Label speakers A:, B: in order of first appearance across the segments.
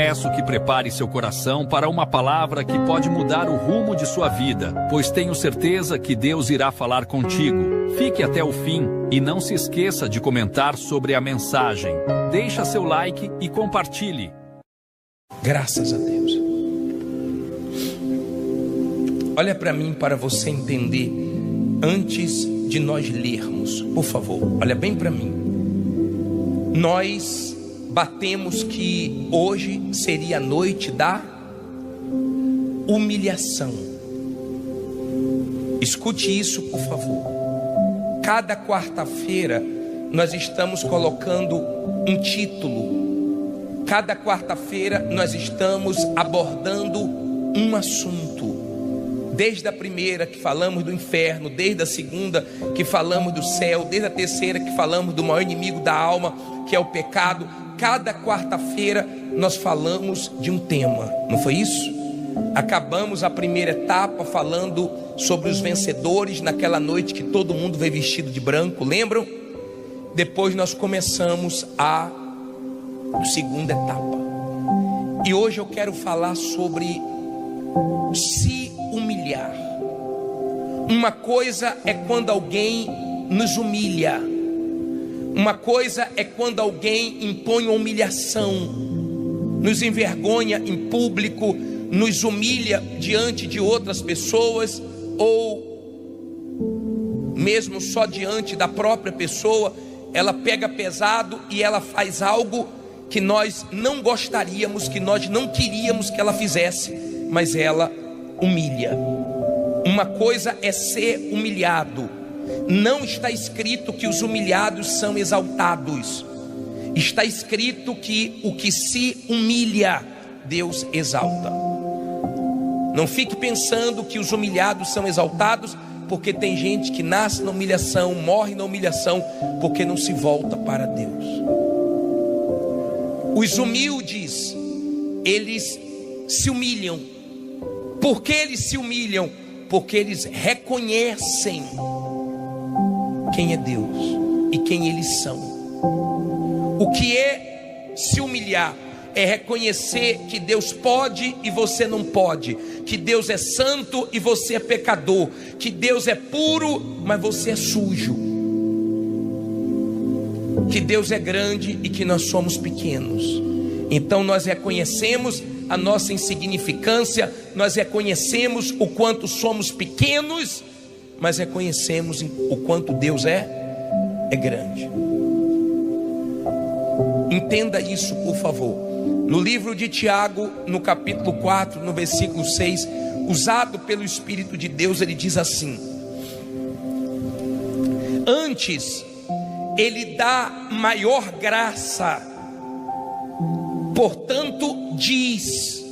A: Peço que prepare seu coração para uma palavra que pode mudar o rumo de sua vida, pois tenho certeza que Deus irá falar contigo. Fique até o fim e não se esqueça de comentar sobre a mensagem. Deixa seu like e compartilhe.
B: Graças a Deus. Olha para mim para você entender antes de nós lermos, por favor. Olha bem para mim. Nós batemos que hoje seria a noite da humilhação. Escute isso, por favor. Cada quarta-feira nós estamos colocando um título. Cada quarta-feira nós estamos abordando um assunto. Desde a primeira que falamos do inferno, desde a segunda que falamos do céu, desde a terceira que falamos do maior inimigo da alma, que é o pecado. Cada quarta-feira nós falamos de um tema, não foi isso? Acabamos a primeira etapa falando sobre os vencedores naquela noite que todo mundo veio vestido de branco, lembram? Depois nós começamos a segunda etapa. E hoje eu quero falar sobre se humilhar. Uma coisa é quando alguém nos humilha. Uma coisa é quando alguém impõe uma humilhação, nos envergonha em público, nos humilha diante de outras pessoas, ou mesmo só diante da própria pessoa. Ela pega pesado e ela faz algo que nós não gostaríamos, que nós não queríamos que ela fizesse, mas ela humilha. Uma coisa é ser humilhado. Não está escrito que os humilhados são exaltados. Está escrito que o que se humilha, Deus exalta. Não fique pensando que os humilhados são exaltados, porque tem gente que nasce na humilhação, morre na humilhação, porque não se volta para Deus. Os humildes, eles se humilham. Por que eles se humilham? Porque eles reconhecem quem é Deus e quem eles são. O que é se humilhar? É reconhecer que Deus pode e você não pode, que Deus é santo e você é pecador, que Deus é puro, mas você é sujo, que Deus é grande e que nós somos pequenos. Então nós reconhecemos a nossa insignificância, nós reconhecemos o quanto somos pequenos, mas reconhecemos o quanto Deus é grande. Entenda isso, por favor. No livro de Tiago, no capítulo 4, no versículo 6, usado pelo Espírito de Deus, ele diz assim: antes ele dá maior graça, portanto diz,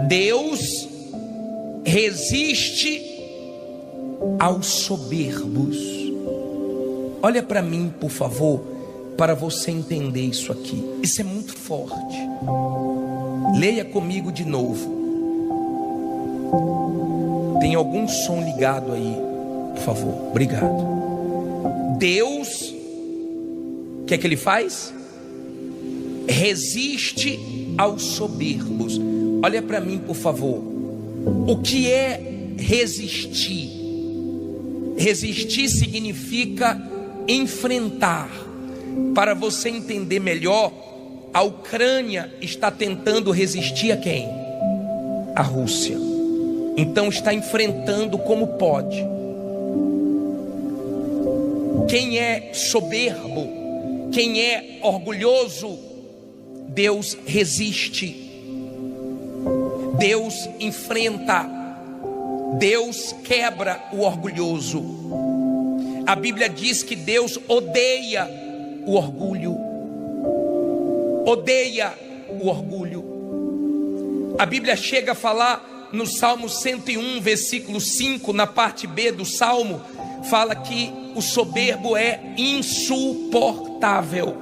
B: Deus resiste aos soberbos. Olha para mim, por favor, para você entender isso aqui. Isso é muito forte. Leia comigo de novo. Tem algum som ligado aí, por favor? Obrigado. Deus, o que é que ele faz? Resiste aos soberbos. Olha para mim, por favor. O que é resistir? Resistir significa enfrentar. Para você entender melhor, a Ucrânia está tentando resistir a quem? A Rússia. Então está enfrentando como pode. Quem é soberbo, quem é orgulhoso, Deus resiste, Deus enfrenta, Deus quebra o orgulhoso. A Bíblia diz que Deus odeia o orgulho. Odeia o orgulho. A Bíblia chega a falar no Salmo 101, versículo 5, na parte B do Salmo, fala que o soberbo é insuportável.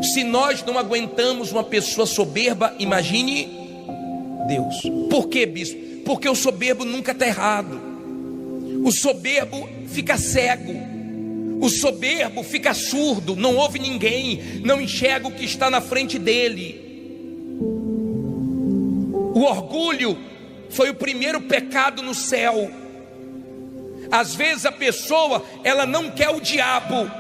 B: Se nós não aguentamos uma pessoa soberba, imagine Deus. Por quê, bispo? Porque o soberbo nunca está errado. O soberbo fica cego. O soberbo fica surdo, não ouve ninguém, não enxerga o que está na frente dele. O orgulho foi o primeiro pecado no céu. Às vezes a pessoa, ela não quer o diabo,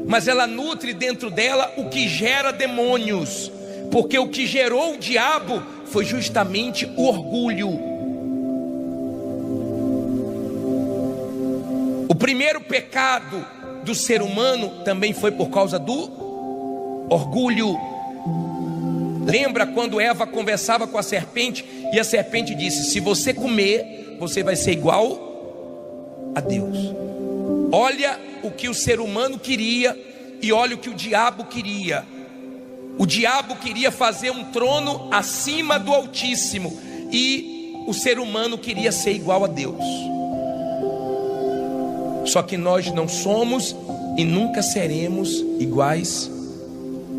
B: mas ela nutre dentro dela o que gera demônios, porque o que gerou o diabo foi justamente o orgulho. O primeiro pecado do ser humano também foi por causa do orgulho. Lembra quando Eva conversava com a serpente e a serpente disse: se você comer, você vai ser igual a Deus. Olha o que o ser humano queria e olha o que o diabo queria. O diabo queria fazer um trono acima do Altíssimo e o ser humano queria ser igual a Deus. Só que nós não somos e nunca seremos iguais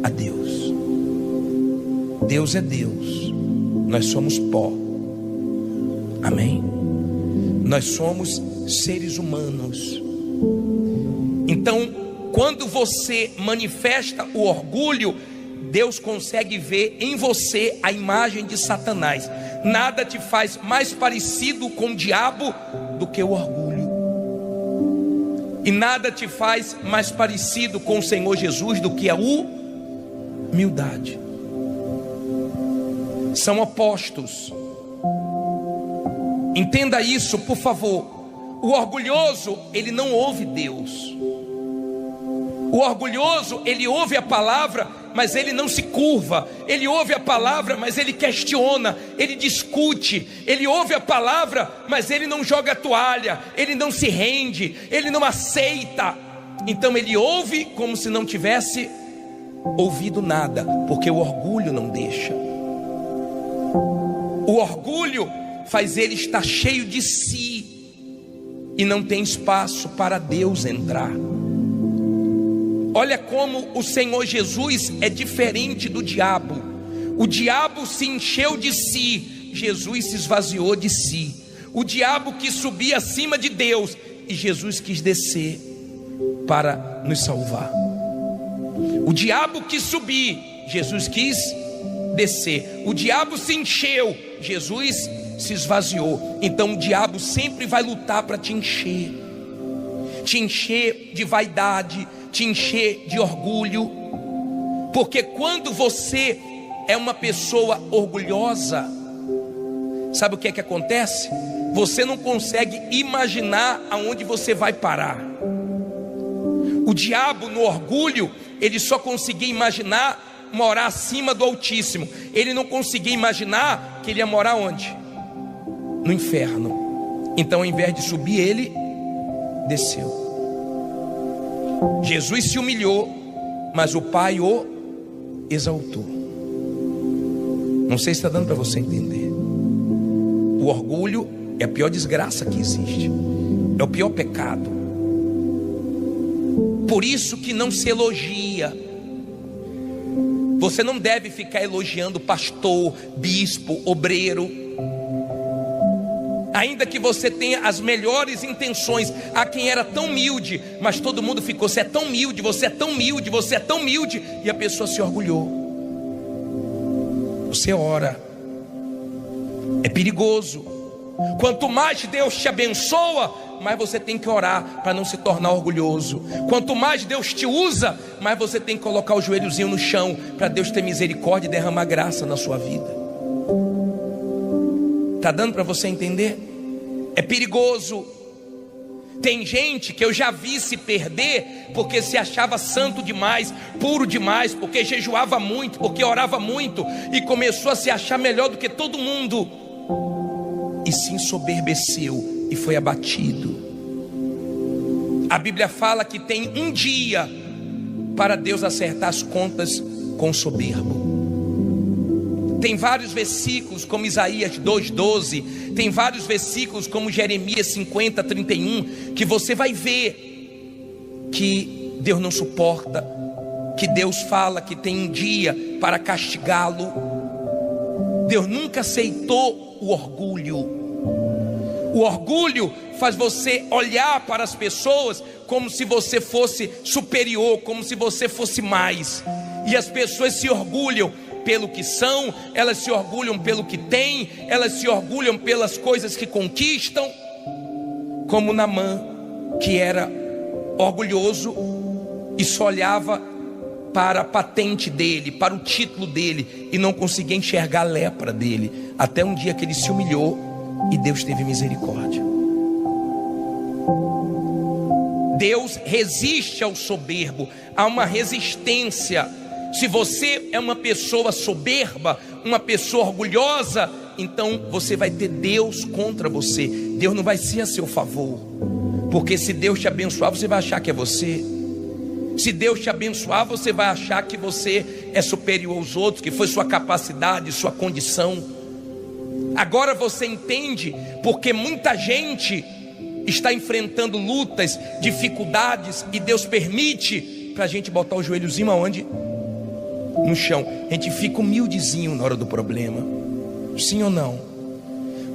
B: a Deus. Deus é Deus, nós somos pó. Amém? Nós somos seres humanos. Então, quando você manifesta o orgulho, Deus consegue ver em você a imagem de Satanás. Nada te faz mais parecido com o diabo do que o orgulho. E nada te faz mais parecido com o Senhor Jesus do que a humildade. São opostos. Entenda isso, por favor. O orgulhoso, ele não ouve Deus. O orgulhoso, ele ouve a palavra, mas ele não se curva. Ele ouve a palavra, mas ele questiona, ele discute. Ele ouve a palavra, mas ele não joga a toalha, ele não se rende, ele não aceita. Então ele ouve como se não tivesse ouvido nada, porque o orgulho não deixa. O orgulho faz ele estar cheio de si e não tem espaço para Deus entrar. Olha como o Senhor Jesus é diferente do diabo. O diabo se encheu de si, Jesus se esvaziou de si. O diabo quis subir acima de Deus e Jesus quis descer para nos salvar. O diabo quis subir, Jesus quis descer. O diabo se encheu, Jesus se esvaziou. Então o diabo sempre vai lutar para te encher de vaidade, te encher de orgulho. Porque quando você é uma pessoa orgulhosa, sabe o que é que acontece? Você não consegue imaginar aonde você vai parar. O diabo, no orgulho, ele só conseguia imaginar morar acima do Altíssimo. Ele não conseguia imaginar que ele ia morar onde? No inferno. Então, ao invés de subir, ele desceu. Jesus se humilhou, mas o Pai o exaltou. Não sei se está dando para você entender. O orgulho é a pior desgraça que existe. É o pior pecado. Por isso que não se elogia. Você não deve ficar elogiando pastor, bispo, obreiro. Ainda que você tenha as melhores intenções. Há quem era tão humilde, mas todo mundo ficou: você é tão humilde, você é tão humilde, você é tão humilde. E a pessoa se orgulhou. Você ora. É perigoso. Quanto mais Deus te abençoa, mais você tem que orar para não se tornar orgulhoso. Quanto mais Deus te usa, mais você tem que colocar o joelhozinho no chão para Deus ter misericórdia e derramar graça na sua vida. Está dando para você entender? É perigoso. Tem gente que eu já vi se perder porque se achava santo demais, puro demais, porque jejuava muito, porque orava muito e começou a se achar melhor do que todo mundo e se ensoberbeceu e foi abatido. A Bíblia fala que tem um dia para Deus acertar as contas com o soberbo. Tem vários versículos como Isaías 2:12, tem vários versículos como Jeremias 50:31, que você vai ver que Deus não suporta, que Deus fala que tem um dia para castigá-lo. Deus nunca aceitou o orgulho. O orgulho faz você olhar para as pessoas como se você fosse superior, como se você fosse mais. E as pessoas se orgulham pelo que são, elas se orgulham pelo que têm, elas se orgulham pelas coisas que conquistam. Como Naamã, que era orgulhoso e só olhava para a patente dele, para o título dele, e não conseguia enxergar a lepra dele, até um dia que ele se humilhou e Deus teve misericórdia. Deus resiste ao soberbo, há uma resistência. Se você é uma pessoa soberba, uma pessoa orgulhosa, então você vai ter Deus contra você. Deus não vai ser a seu favor, porque se Deus te abençoar, você vai achar que é você. Se Deus te abençoar, você vai achar que você é superior aos outros, que foi sua capacidade, sua condição. Agora você entende porque muita gente está enfrentando lutas, dificuldades, e Deus permite para a gente botar o joelhozinho aonde? No chão. A gente fica humildezinho na hora do problema. Sim ou não?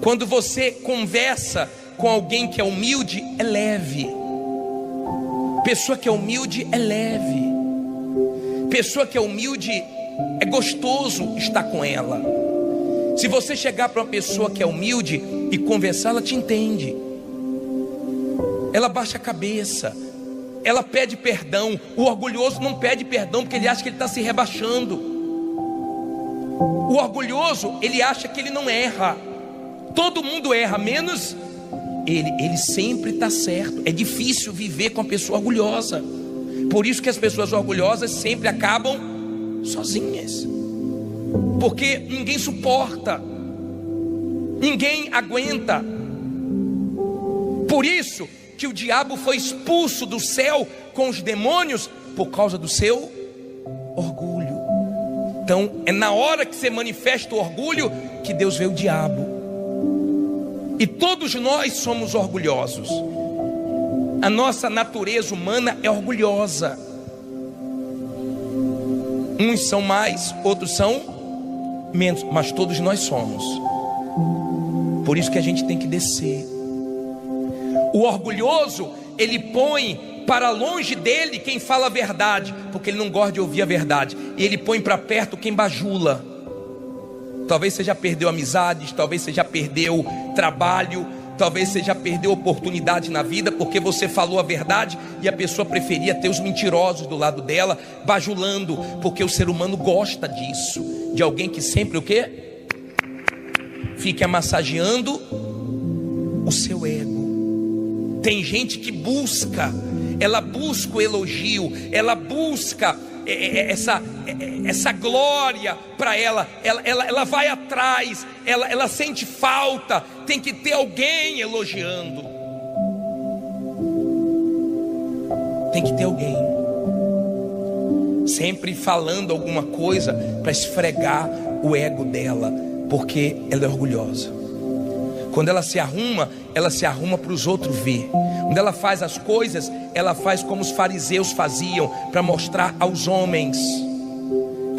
B: Quando você conversa com alguém que é humilde, é leve. Pessoa que é humilde é leve. Pessoa que é humilde é gostoso estar com ela. Se você chegar para uma pessoa que é humilde e conversar, ela te entende. Ela baixa a cabeça, ela pede perdão. O orgulhoso não pede perdão porque ele acha que ele está se rebaixando. O orgulhoso, ele acha que ele não erra. Todo mundo erra, menos ele sempre está certo. É difícil viver com a pessoa orgulhosa. Por isso que as pessoas orgulhosas sempre acabam sozinhas, porque ninguém suporta, ninguém aguenta. Por isso que o diabo foi expulso do céu com os demônios, por causa do seu orgulho. Então é na hora que você manifesta o orgulho que Deus vê o diabo. E todos nós somos orgulhosos. A nossa natureza humana é orgulhosa. Uns são mais, outros são menos, mas todos nós somos. Por isso que a gente tem que descer. O orgulhoso, ele põe para longe dele quem fala a verdade, porque ele não gosta de ouvir a verdade. E ele põe para perto quem bajula. Talvez você já perdeu amizades, talvez você já perdeu trabalho, talvez você já perdeu oportunidade na vida, porque você falou a verdade e a pessoa preferia ter os mentirosos do lado dela, bajulando, porque o ser humano gosta disso, de alguém que sempre o quê? Fica massageando o seu ego. Tem gente que busca, ela busca o elogio, ela busca essa glória para ela vai atrás, ela sente falta, tem que ter alguém elogiando, tem que ter alguém sempre falando alguma coisa para esfregar o ego dela, porque ela é orgulhosa. Quando ela se arruma para os outros ver. Quando ela faz as coisas, ela faz como os fariseus faziam, para mostrar aos homens.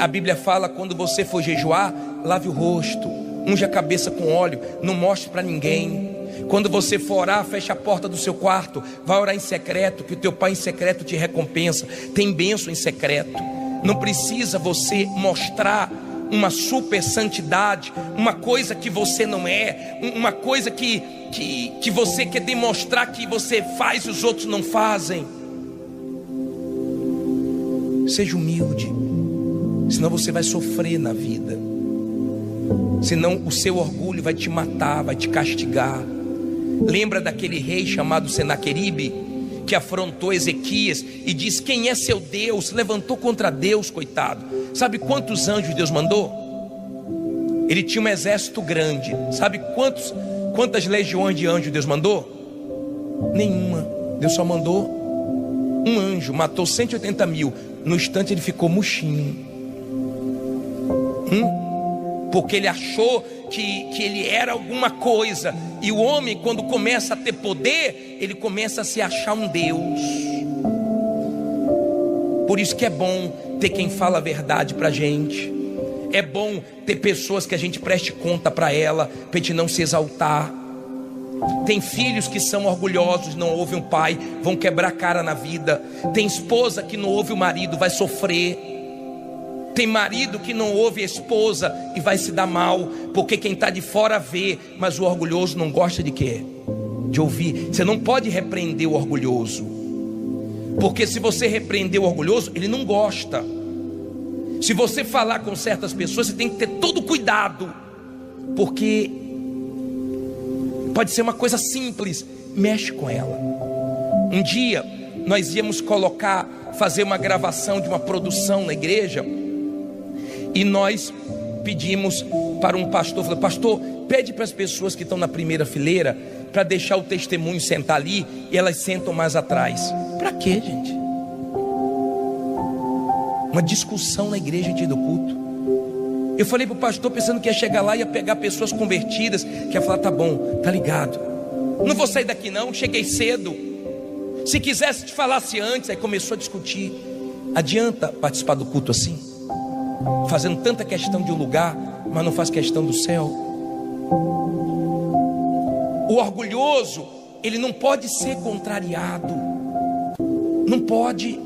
B: A Bíblia fala: quando você for jejuar, lave o rosto, unja a cabeça com óleo, não mostre para ninguém. Quando você for orar, feche a porta do seu quarto, vai orar em secreto, que o teu pai em secreto te recompensa. Tem bênção em secreto. Não precisa você mostrar uma super santidade, uma coisa que você não é, uma coisa que você quer demonstrar que você faz e os outros não fazem. Seja humilde, senão você vai sofrer na vida, senão o seu orgulho vai te matar, vai te castigar. Lembra daquele rei chamado Senaqueribe, que afrontou Ezequias e disse: quem é seu Deus? Levantou contra Deus, coitado. Sabe quantos anjos Deus mandou? Ele tinha um exército grande. Sabe quantas legiões de anjos Deus mandou? Nenhuma. Deus só mandou um anjo, matou 180 mil. No instante ele ficou murchinho. Porque ele achou que ele era alguma coisa. E o homem, quando começa a ter poder, ele começa a se achar um Deus. Por isso que é bom ter quem fala a verdade pra gente. É bom ter pessoas que a gente preste conta para ela, pra gente não se exaltar. Tem filhos que são orgulhosos, não ouvem o pai, vão quebrar a cara na vida. Tem esposa que não ouve o marido, vai sofrer. Tem marido que não ouve a esposa e vai se dar mal, porque quem está de fora vê, mas o orgulhoso não gosta de quê? De ouvir. Você não pode repreender o orgulhoso, porque se você repreender o orgulhoso, ele não gosta. Se você falar com certas pessoas, você tem que ter todo cuidado, porque pode ser uma coisa simples, mexe com ela. Um dia nós íamos fazer uma gravação de uma produção na igreja, e nós pedimos para um pastor, falou: pastor, pede para as pessoas que estão na primeira fileira para deixar o testemunho sentar ali, e elas sentam mais atrás. Para quê, gente? Uma discussão na igreja antes do culto. Eu falei para o pastor pensando que ia chegar lá e ia pegar pessoas convertidas, que ia falar: tá bom, tá ligado, não vou sair daqui não, cheguei cedo, se quisesse te falasse antes. Aí começou a discutir. Adianta participar do culto assim? Fazendo tanta questão de um lugar, mas não faz questão do céu. O orgulhoso, ele não pode ser contrariado, não pode.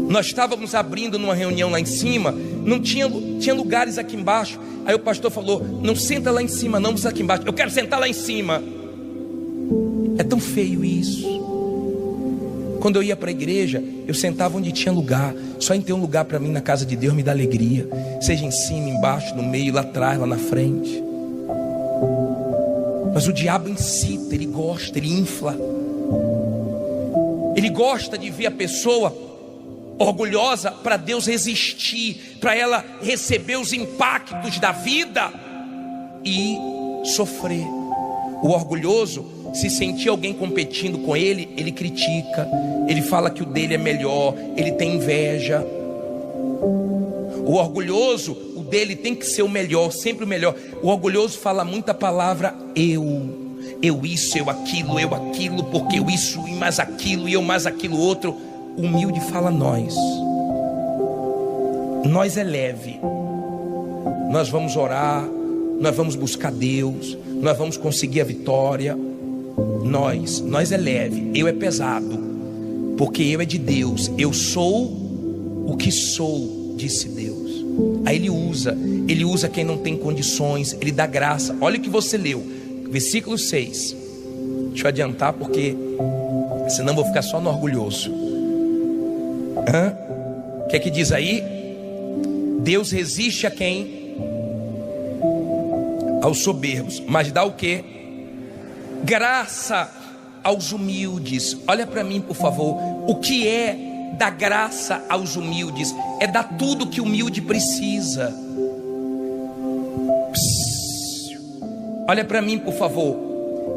B: Nós estávamos abrindo numa reunião lá em cima, não tinha lugares aqui embaixo. Aí o pastor falou: não senta lá em cima não, você aqui embaixo. Eu quero sentar lá em cima. É tão feio isso. Quando eu ia para a igreja, eu sentava onde tinha lugar. Só em ter um lugar para mim na casa de Deus me dá alegria. Seja em cima, embaixo, no meio, lá atrás, lá na frente. Mas o diabo incita, ele gosta, ele infla. Ele gosta de ver a pessoa orgulhosa para Deus resistir, para ela receber os impactos da vida e sofrer. O orgulhoso, se sentir alguém competindo com ele, ele critica, ele fala que o dele é melhor, ele tem inveja. O orgulhoso, o dele tem que ser o melhor, sempre o melhor. O orgulhoso fala muita palavra eu isso, eu aquilo, porque eu isso e mais aquilo, e eu mais aquilo outro. O humilde fala nós é leve, nós vamos orar, nós vamos buscar Deus, nós vamos conseguir a vitória. Nós é leve, eu é pesado, porque eu é de Deus, eu sou o que sou, disse Deus. Aí ele usa quem não tem condições, ele dá graça. Olha o que você leu, versículo 6. Deixa eu adiantar, porque senão vou ficar só no orgulhoso. O que é que diz aí? Deus resiste a quem? Aos soberbos, mas dá o que? Graça aos humildes. Olha para mim, por favor. O que é dar graça aos humildes? É dar tudo que o humilde precisa. Olha para mim, por favor.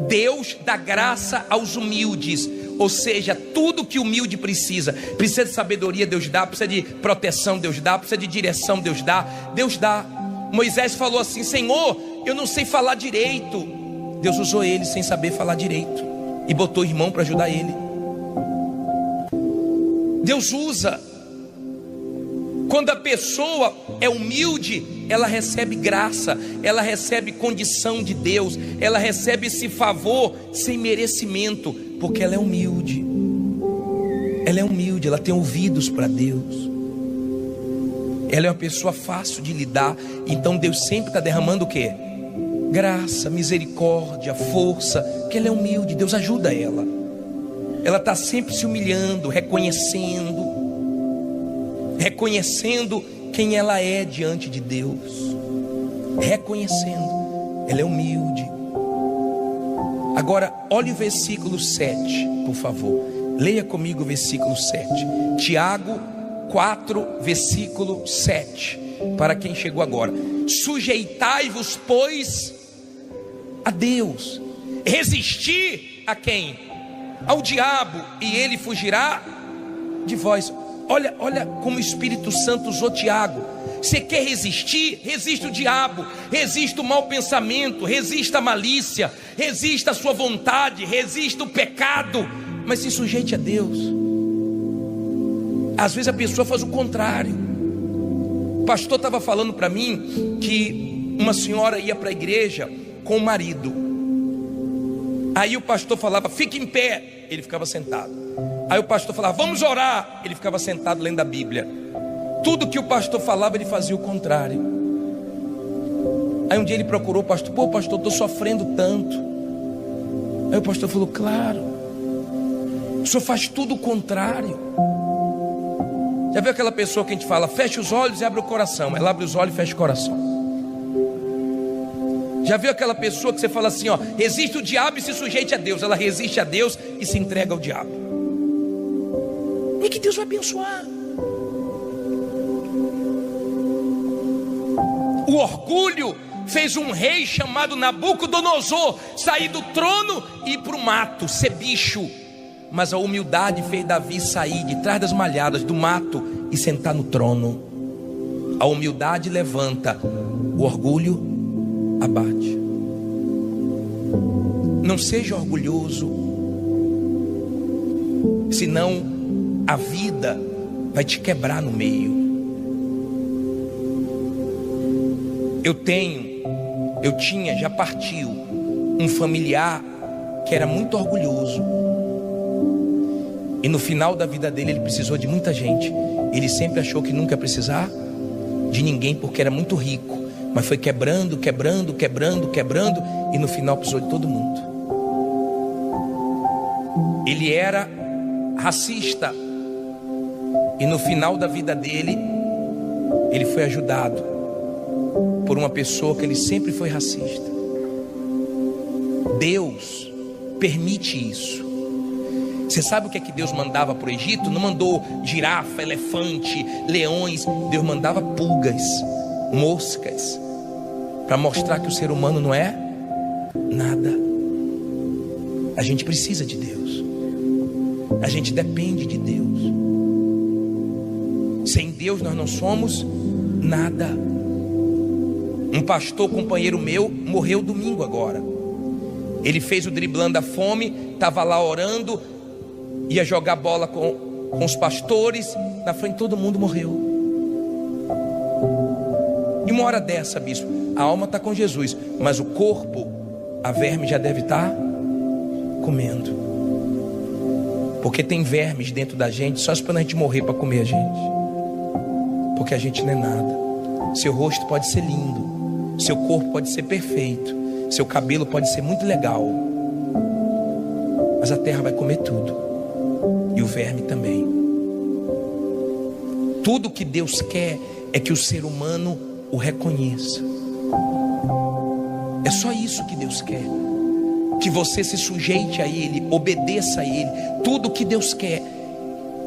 B: Deus dá graça aos humildes, ou seja, tudo que o humilde precisa. Precisa de sabedoria, Deus dá. Precisa de proteção, Deus dá. Precisa de direção, Deus dá. Deus dá. Moisés falou assim: Senhor, eu não sei falar direito. Deus usou ele sem saber falar direito e botou o irmão para ajudar ele. Deus usa. Quando a pessoa é humilde, ela recebe graça, ela recebe condição de Deus, ela recebe esse favor sem merecimento, porque ela é humilde. Ela é humilde, ela tem ouvidos para Deus. Ela é uma pessoa fácil de lidar. Então Deus sempre está derramando o quê? Graça, misericórdia, força, porque ela é humilde. Deus ajuda ela. Ela está sempre se humilhando, reconhecendo quem ela é diante de Deus, reconhecendo, ela é humilde. Agora olhe o versículo 7, por favor. Leia comigo o versículo 7. Tiago 4, versículo 7. Para quem chegou agora: sujeitai-vos, pois, a Deus. Resistir a quem? Ao diabo, e ele fugirá de vós. Olha como o Espírito Santo usou Tiago. Você quer resistir? Resista o diabo, resista o mau pensamento, resista a malícia, resista a sua vontade, resista o pecado, mas se sujeite a Deus. Às vezes a pessoa faz o contrário. O pastor estava falando para mim que uma senhora ia para a igreja com o marido. Aí o pastor falava, fique em pé, ele ficava sentado. Aí o pastor falava, vamos orar, ele ficava sentado lendo a Bíblia. Tudo que o pastor falava, ele fazia o contrário. Aí um dia ele procurou o pastor, pô pastor, estou sofrendo tanto. Aí o pastor falou, claro, o senhor faz tudo o contrário. Já viu aquela pessoa que a gente fala, fecha os olhos e abre o coração? Ela abre os olhos e fecha o coração. Já viu aquela pessoa que você fala assim, ó, resiste o diabo e se sujeite a Deus? Ela resiste a Deus e se entrega ao diabo. E que Deus vai abençoar. O orgulho fez um rei chamado Nabucodonosor sair do trono e ir para o mato, ser bicho. Mas a humildade fez Davi sair de trás das malhadas do mato e sentar no trono. A humildade levanta, o orgulho abate. Não seja orgulhoso, senão a vida vai te quebrar no meio. Eu tinha, já partiu, um familiar que era muito orgulhoso. E no final da vida dele ele precisou de muita gente. Ele sempre achou que nunca ia precisar de ninguém porque era muito rico. Mas foi quebrando, e no final precisou de todo mundo. Ele era racista. E no final da vida dele, ele foi ajudado por uma pessoa que ele sempre foi racista. Deus permite isso. Você sabe o que é que Deus mandava para o Egito? Não mandou girafa, elefante, leões. Deus mandava pulgas, moscas, para mostrar que o ser humano não é nada. A gente precisa de Deus. A gente depende de Deus. Sem Deus nós não somos nada. Um pastor companheiro meu morreu domingo agora. Ele fez o driblando a fome, estava lá orando, ia jogar bola com os pastores, na frente todo mundo morreu. E uma hora dessa, bispo, a alma está com Jesus, mas o corpo, a verme já deve estar comendo. Porque tem vermes dentro da gente só esperando a gente morrer para comer a gente. Porque a gente não é nada. Seu rosto pode ser lindo, seu corpo pode ser perfeito, seu cabelo pode ser muito legal, mas a terra vai comer tudo, e o verme também. Tudo que Deus quer é que o ser humano o reconheça. É só isso que Deus quer. Que você se sujeite a Ele, obedeça a Ele. Tudo que Deus quer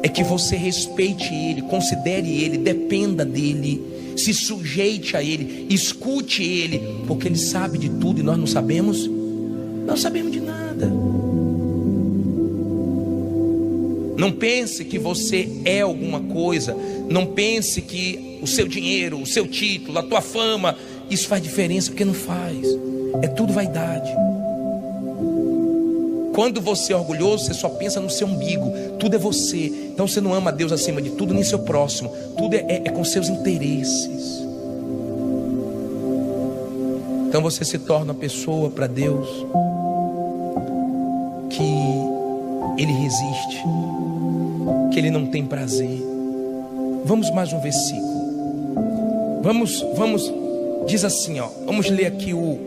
B: é que você respeite Ele, considere Ele, dependa dEle, se sujeite a Ele, escute Ele, porque Ele sabe de tudo e nós não sabemos. Não sabemos de nada. Não pense que você é alguma coisa. Não pense que o seu dinheiro, o seu título, a tua fama, isso faz diferença, porque não faz. É tudo vaidade. Quando você é orgulhoso, você só pensa no seu umbigo. Tudo é você. Então você não ama Deus acima de tudo, nem seu próximo. Tudo é com seus interesses. Então você se torna uma pessoa para Deus que Ele resiste, que Ele não tem prazer. Vamos mais um versículo. Vamos, diz assim, ó. Vamos ler aqui o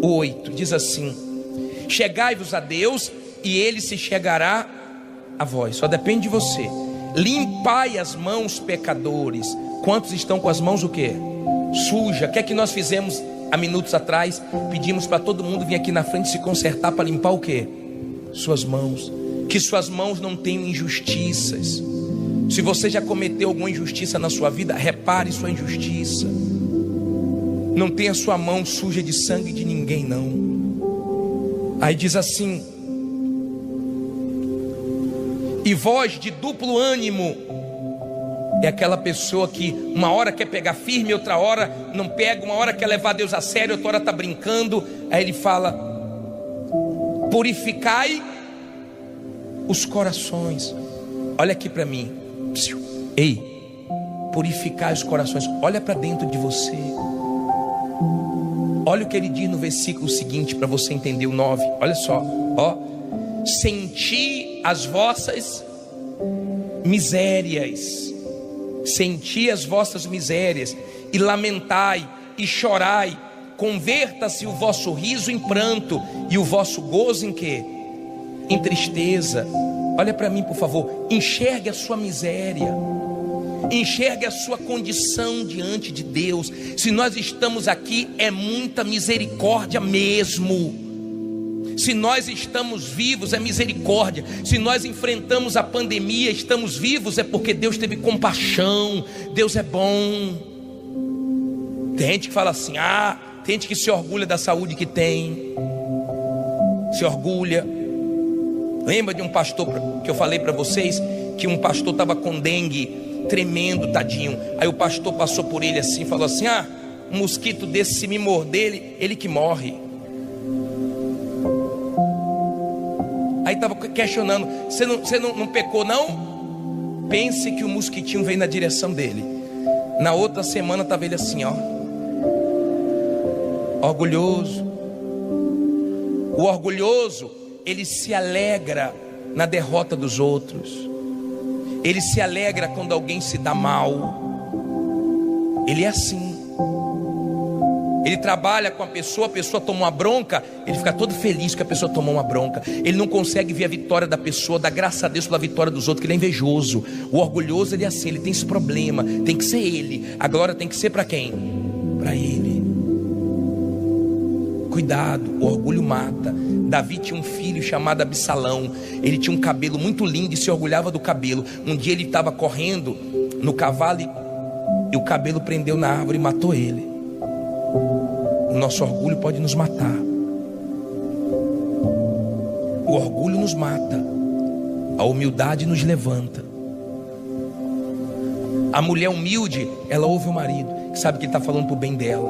B: 8. Diz assim: chegai-vos a Deus e Ele se chegará a vós. Só depende de você. Limpai as mãos, pecadores. Quantos estão com as mãos o quê? Suja. O que é que nós fizemos há minutos atrás? Pedimos para todo mundo vir aqui na frente se consertar para limpar o quê? Suas mãos. Que suas mãos não tenham injustiças. Se você já cometeu alguma injustiça na sua vida, repare sua injustiça. Não tenha sua mão suja de sangue de ninguém, não. Aí diz assim: e voz de duplo ânimo. É aquela pessoa que uma hora quer pegar firme, outra hora não pega, uma hora quer levar Deus a sério, outra hora está brincando. Aí ele fala: purificai os corações. Olha aqui para mim. Ei, purificai os corações. Olha para dentro de você. Olha o que ele diz no versículo seguinte, para você entender o 9. Olha só, ó. Senti as vossas misérias, senti as vossas misérias, e lamentai, e chorai. Converta-se o vosso riso em pranto, e o vosso gozo em quê? Em tristeza. Olha para mim, por favor. Enxergue a sua miséria, enxergue a sua condição diante de Deus. Se nós estamos aqui, é muita misericórdia mesmo. Se nós estamos vivos, é misericórdia. Se nós enfrentamos a pandemia, estamos vivos, é porque Deus teve compaixão. Deus é bom. Tem gente que fala assim, tem gente que se orgulha da saúde que tem, se orgulha. Lembra de um pastor que eu falei para vocês, que um pastor estava com dengue, tremendo, tadinho. Aí o pastor passou por ele assim, falou assim, um mosquito desse, se me morder, ele que morre. Aí estava questionando, você não pecou não? Pense que o mosquitinho veio na direção dele. Na outra semana estava ele assim, orgulhoso. O orgulhoso, ele se alegra na derrota dos outros. Ele se alegra quando alguém se dá mal. Ele é assim. Ele trabalha com a pessoa tomou uma bronca, ele fica todo feliz que a pessoa tomou uma bronca. Ele não consegue ver a vitória da pessoa, dá graças a Deus pela vitória dos outros, que ele é invejoso. O orgulhoso, ele é assim, ele tem esse problema. Tem que ser ele. A glória tem que ser para quem? Para ele. Cuidado, o orgulho mata. Davi tinha um filho chamado Absalão. Ele tinha um cabelo muito lindo e se orgulhava do cabelo. Um dia ele estava correndo no cavalo e o cabelo prendeu na árvore e matou ele. O nosso orgulho pode nos matar. O orgulho nos mata. A humildade nos levanta. A mulher humilde, ela ouve o marido, que sabe que ele está falando para o bem dela.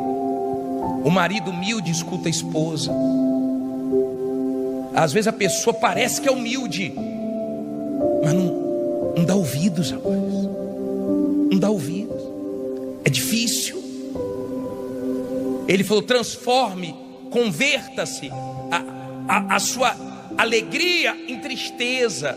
B: O marido humilde escuta a esposa. Às vezes a pessoa parece que é humilde, mas não dá ouvidos, rapaz. Não dá ouvidos. É difícil. Ele falou, transforme, converta-se a sua alegria em tristeza.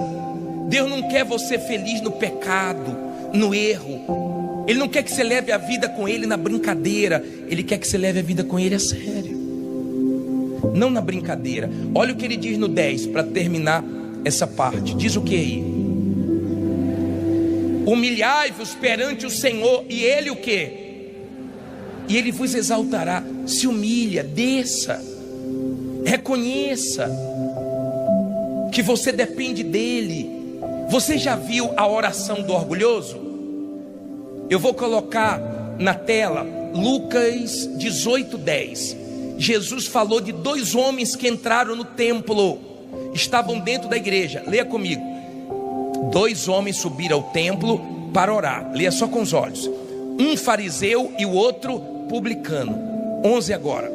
B: Deus não quer você feliz no pecado, no erro. Ele não quer que você leve a vida com Ele na brincadeira. Ele quer que você leve a vida com Ele a sério, não na brincadeira. Olha o que ele diz no 10, para terminar essa parte. Diz o que aí? Humilhai-vos perante o Senhor, e Ele o que? E Ele vos exaltará. Se humilha, desça, reconheça que você depende dEle. Você já viu a oração do orgulhoso? Eu vou colocar na tela Lucas 18:10. Jesus falou de 2 homens que entraram no templo, estavam dentro da igreja. Leia comigo. 2 homens subiram ao templo para orar. Leia só com os olhos. Um fariseu e o outro publicano. 11 agora.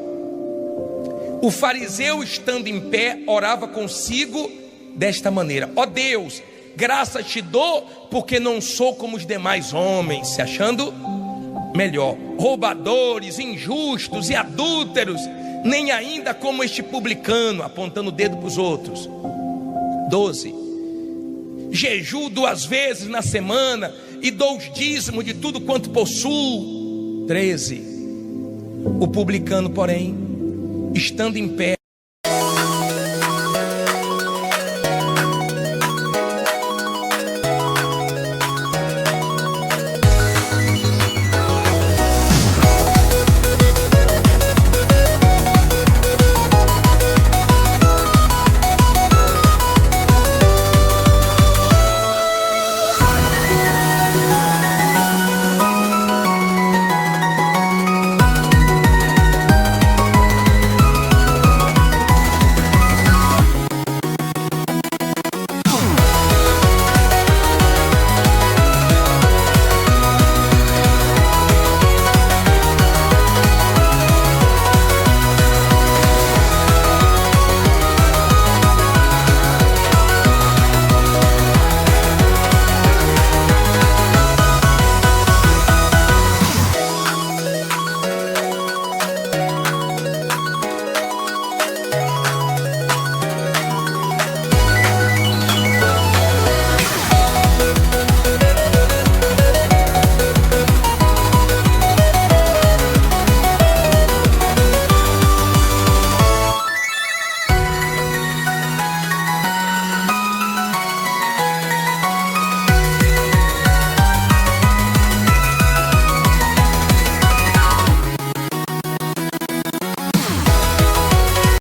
B: O fariseu, estando em pé, orava consigo desta maneira: ó Deus, graças te dou, porque não sou como os demais homens, se achando melhor, roubadores, injustos e adúlteros, nem ainda como este publicano, apontando o dedo para os outros. 12. Jejuo 2 vezes na semana e dou os dízimos de tudo quanto possuo. 13. O publicano, porém, estando em pé,